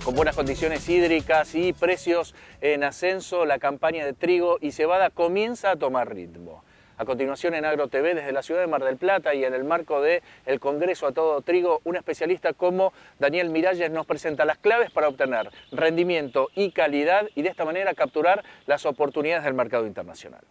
Con buenas condiciones hídricas y precios en ascenso, la campaña de trigo y cebada comienza a tomar ritmo. A continuación en AgroTV desde la ciudad de Mar del Plata y en el marco del Congreso a Todo Trigo, un especialista como Daniel Miralles nos presenta las claves para obtener rendimiento y calidad y de esta manera capturar las oportunidades del mercado internacional.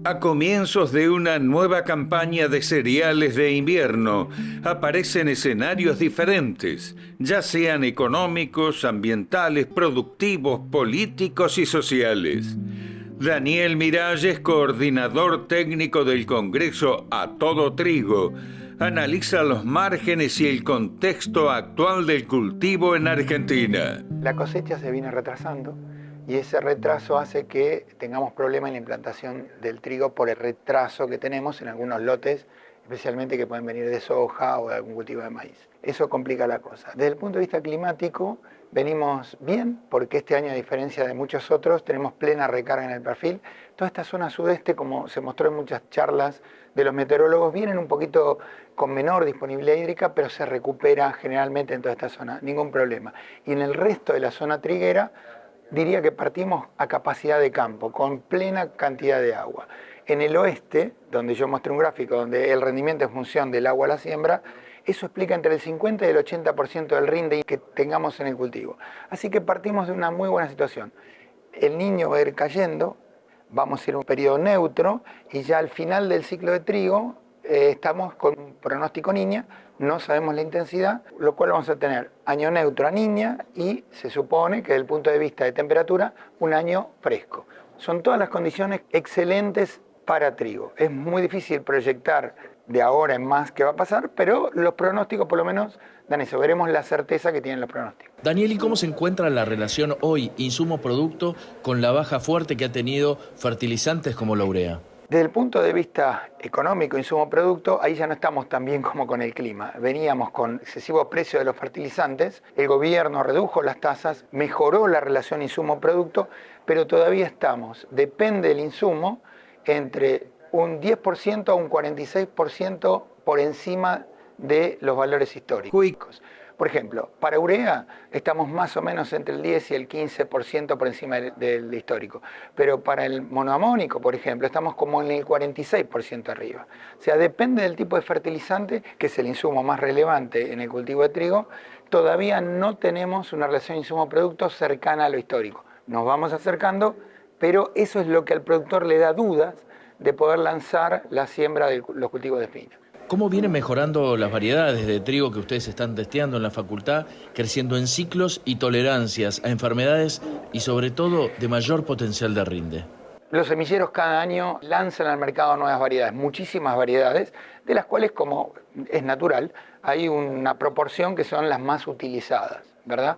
A comienzos de una nueva campaña de cereales de invierno, aparecen escenarios diferentes, ya sean económicos, ambientales, productivos, políticos y sociales. Daniel Miralles, coordinador técnico del Congreso a Todo Trigo, analiza los márgenes y el contexto actual del cultivo en Argentina. La cosecha se viene retrasando y ese retraso hace que tengamos problemas en la implantación del trigo por el retraso que tenemos en algunos lotes, especialmente que pueden venir de soja o de algún cultivo de maíz. Eso complica la cosa. Desde el punto de vista climático, venimos bien, porque este año, a diferencia de muchos otros, tenemos plena recarga en el perfil. Toda esta zona sudeste, como se mostró en muchas charlas de los meteorólogos, vienen un poquito con menor disponibilidad hídrica, pero se recupera generalmente en toda esta zona, ningún problema. Y en el resto de la zona triguera, diría que partimos a capacidad de campo, con plena cantidad de agua. En el oeste, donde yo mostré un gráfico donde el rendimiento es función del agua a la siembra, eso explica entre el 50 y el 80% del rinde que tengamos en el cultivo. Así que partimos de una muy buena situación. El Niño va a ir cayendo, vamos a ir a un periodo neutro y ya al final del ciclo de trigo estamos con un pronóstico Niña, no sabemos la intensidad, lo cual vamos a tener año neutro a Niña y se supone que desde el punto de vista de temperatura, un año fresco. Son todas las condiciones excelentes para trigo. Es muy difícil proyectar de ahora en más qué va a pasar, pero los pronósticos por lo menos dan eso. Veremos la certeza que tienen los pronósticos. Daniel, ¿y cómo se encuentra la relación hoy insumo-producto con la baja fuerte que ha tenido fertilizantes como la urea? Desde el punto de vista económico, insumo-producto, ahí ya no estamos tan bien como con el clima. Veníamos con excesivo precio de los fertilizantes, el gobierno redujo las tasas, mejoró la relación insumo-producto, pero todavía estamos, depende del insumo, entre un 10% a un 46% por encima de los valores históricos. Por ejemplo, para urea estamos más o menos entre el 10 y el 15% por encima del histórico. Pero para el monoamónico, por ejemplo, estamos como en el 46% arriba. O sea, depende del tipo de fertilizante, que es el insumo más relevante en el cultivo de trigo, todavía no tenemos una relación insumo-producto cercana a lo histórico. Nos vamos acercando, pero eso es lo que al productor le da dudas de poder lanzar la siembra de los cultivos de piña. ¿Cómo vienen mejorando las variedades de trigo que ustedes están testeando en la facultad, creciendo en ciclos y tolerancias a enfermedades y sobre todo de mayor potencial de rinde? Los semilleros cada año lanzan al mercado nuevas variedades, muchísimas variedades, de las cuales, como es natural, hay una proporción que son las más utilizadas, ¿verdad?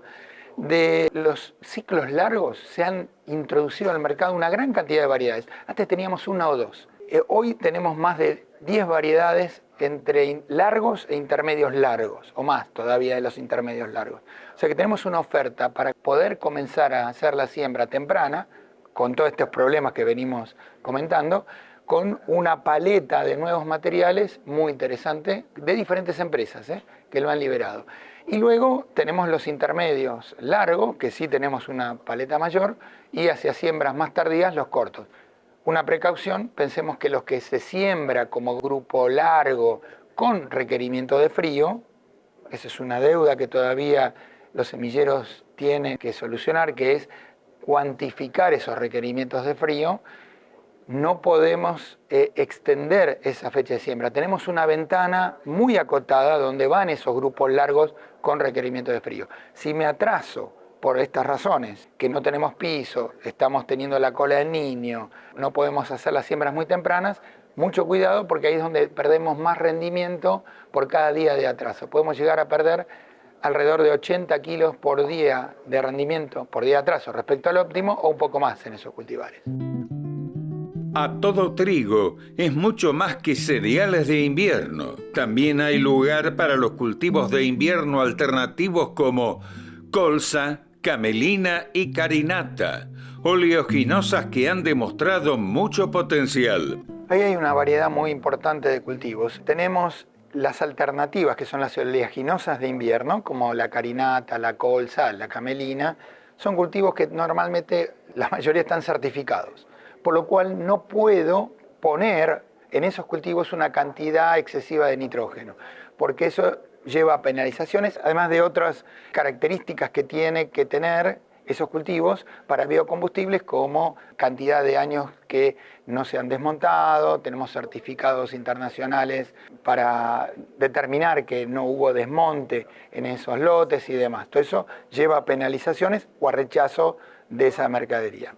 De los ciclos largos se han introducido al mercado una gran cantidad de variedades. Antes teníamos una o dos. Hoy tenemos más de 10 variedades entre largos e intermedios largos, o más todavía de los intermedios largos. O sea que tenemos una oferta para poder comenzar a hacer la siembra temprana, con todos estos problemas que venimos comentando, con una paleta de nuevos materiales muy interesante de diferentes empresas que lo han liberado. Y luego tenemos los intermedios largos, que sí tenemos una paleta mayor, y hacia siembras más tardías los cortos. Una precaución, pensemos que los que se siembra como grupo largo con requerimiento de frío, esa es una deuda que todavía los semilleros tienen que solucionar, que es cuantificar esos requerimientos de frío. No podemos extender esa fecha de siembra. Tenemos una ventana muy acotada donde van esos grupos largos con requerimiento de frío. Si me atraso por estas razones, que no tenemos piso, estamos teniendo la cola del niño, no podemos hacer las siembras muy tempranas, mucho cuidado porque ahí es donde perdemos más rendimiento por cada día de atraso. Podemos llegar a perder alrededor de 80 kilos por día de rendimiento, por día de atraso respecto al óptimo o un poco más en esos cultivares. A Todo Trigo es mucho más que cereales de invierno. También hay lugar para los cultivos de invierno alternativos como colza, camelina y carinata, oleaginosas que han demostrado mucho potencial. Ahí hay una variedad muy importante de cultivos. Tenemos las alternativas, que son las oleaginosas de invierno, como la carinata, la colza, la camelina, son cultivos que normalmente la mayoría están certificados, por lo cual no puedo poner en esos cultivos una cantidad excesiva de nitrógeno, porque eso lleva a penalizaciones, además de otras características que tiene que tener esos cultivos para biocombustibles, como cantidad de años que no se han desmontado. Tenemos certificados internacionales para determinar que no hubo desmonte en esos lotes y demás. Todo eso lleva a penalizaciones o a rechazo de esa mercadería.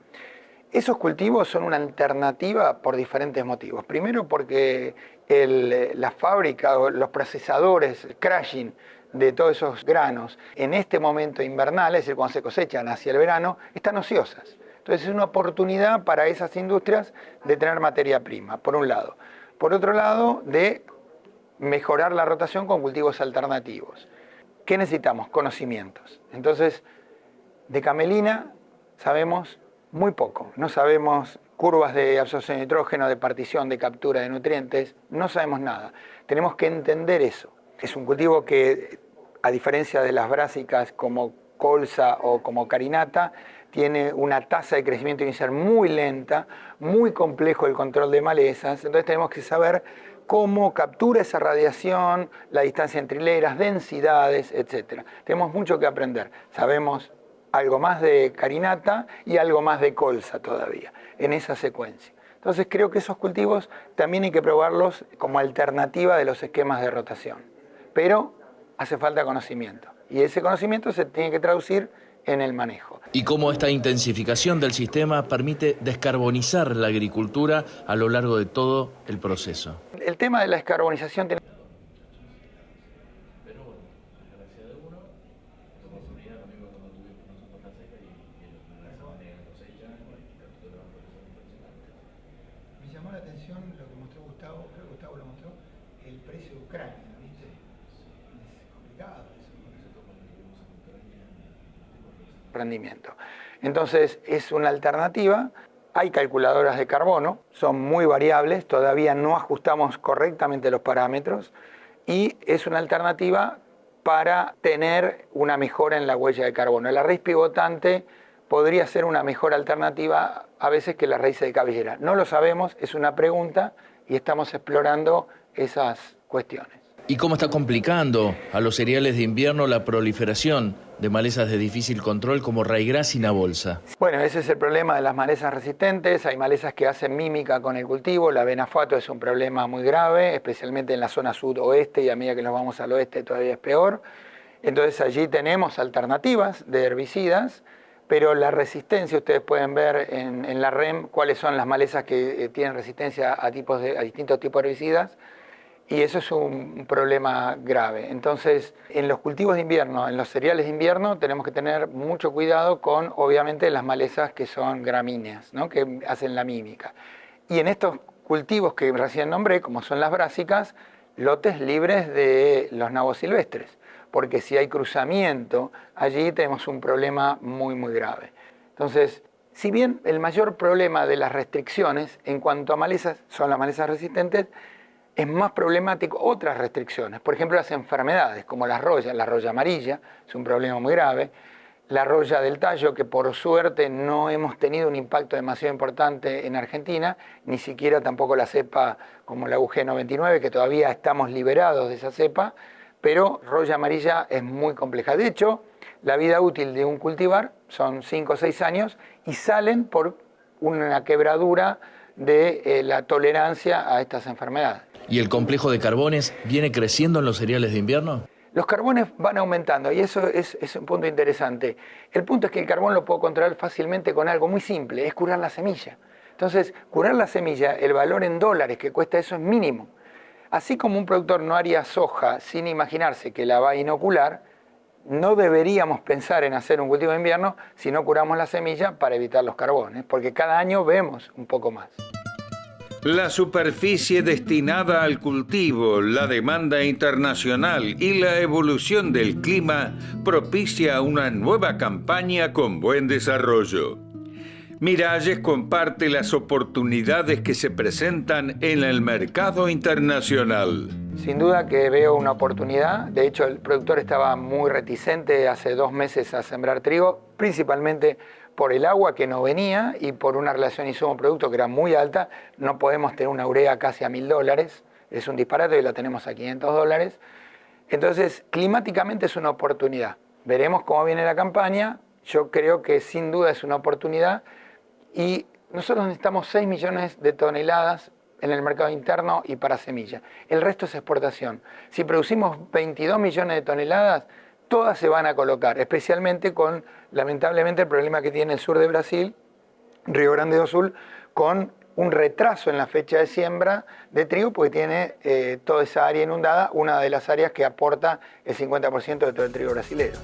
Esos cultivos son una alternativa por diferentes motivos. Primero, porque la fábrica o los procesadores, el crushing de todos esos granos en este momento invernal, es decir, cuando se cosechan hacia el verano, están ociosas. Entonces es una oportunidad para esas industrias de tener materia prima, por un lado. Por otro lado, de mejorar la rotación con cultivos alternativos. ¿Qué necesitamos? Conocimientos. Entonces, de camelina sabemos muy poco. No sabemos curvas de absorción de nitrógeno, de partición, de captura de nutrientes, no sabemos nada. Tenemos que entender eso. Es un cultivo que, a diferencia de las brásicas como colza o como carinata, tiene una tasa de crecimiento inicial muy lenta, muy complejo el control de malezas. Entonces tenemos que saber cómo captura esa radiación, la distancia entre hileras, densidades, etc. Tenemos mucho que aprender. Sabemos algo más de carinata y algo más de colza todavía, en esa secuencia. Entonces creo que esos cultivos también hay que probarlos como alternativa de los esquemas de rotación. Pero hace falta conocimiento, y ese conocimiento se tiene que traducir en el manejo. Y cómo esta intensificación del sistema permite descarbonizar la agricultura a lo largo de todo el proceso. El tema de la descarbonización tiene... Me llamó la atención lo que mostró Gustavo, creo que Gustavo lo mostró, el precio de Ucrania, ¿viste? Es complicado eso. rendimiento. Entonces es una alternativa. Hay calculadoras de carbono, son muy variables, todavía no ajustamos correctamente los parámetros, y es una alternativa para tener una mejora en la huella de carbono. La raíz pivotante podría ser una mejor alternativa a veces que la raíz de cabellera. No lo sabemos, es una pregunta y estamos explorando esas cuestiones. ¿Y cómo está complicando a los cereales de invierno la proliferación de malezas de difícil control como raigras y nabolsa? Bueno, ese es el problema de las malezas resistentes. Hay malezas que hacen mímica con el cultivo. La venafato es un problema muy grave, especialmente en la zona sudoeste, y a medida que nos vamos al oeste todavía es peor. Entonces allí tenemos alternativas de herbicidas, pero la resistencia, ustedes pueden ver en la REM cuáles son las malezas que tienen resistencia a distintos tipos de herbicidas. Y eso es un problema grave. Entonces, en los cultivos de invierno, en los cereales de invierno, tenemos que tener mucho cuidado con, obviamente, las malezas que son gramíneas, ¿no? Que hacen la mímica. Y en estos cultivos que recién nombré, como son las brásicas, lotes libres de los nabos silvestres, porque si hay cruzamiento, allí tenemos un problema muy, muy grave. Entonces, si bien el mayor problema de las restricciones en cuanto a malezas son las malezas resistentes, es más problemático otras restricciones, por ejemplo las enfermedades como la roya amarilla, es un problema muy grave, la roya del tallo, que por suerte no hemos tenido un impacto demasiado importante en Argentina, ni siquiera tampoco la cepa como la UG99, que todavía estamos liberados de esa cepa, pero roya amarilla es muy compleja. De hecho, la vida útil de un cultivar son 5 o 6 años y salen por una quebradura de la tolerancia a estas enfermedades. ¿Y el complejo de carbones viene creciendo en los cereales de invierno? Los carbones van aumentando y eso es un punto interesante. El punto es que el carbón lo puedo controlar fácilmente con algo muy simple, es curar la semilla. Entonces, curar la semilla, el valor en dólares que cuesta eso es mínimo. Así como un productor no haría soja sin imaginarse que la va a inocular, no deberíamos pensar en hacer un cultivo de invierno si no curamos la semilla para evitar los carbones, porque cada año vemos un poco más. La superficie destinada al cultivo, la demanda internacional y la evolución del clima propicia una nueva campaña con buen desarrollo. Miralles comparte las oportunidades que se presentan en el mercado internacional. Sin duda que veo una oportunidad. De hecho, el productor estaba muy reticente hace 2 meses a sembrar trigo, principalmente por el agua que no venía y por una relación insumo-producto que era muy alta. No podemos tener una urea casi a $1000, es un disparate y la tenemos a $500. Entonces, climáticamente es una oportunidad. Veremos cómo viene la campaña. Yo creo que sin duda es una oportunidad y nosotros necesitamos 6 millones de toneladas en el mercado interno y para semilla. El resto es exportación. Si producimos 22 millones de toneladas, todas se van a colocar, especialmente con, lamentablemente, el problema que tiene el sur de Brasil, Río Grande do Sul, con un retraso en la fecha de siembra de trigo, porque tiene toda esa área inundada, una de las áreas que aporta el 50% de todo el trigo brasileño.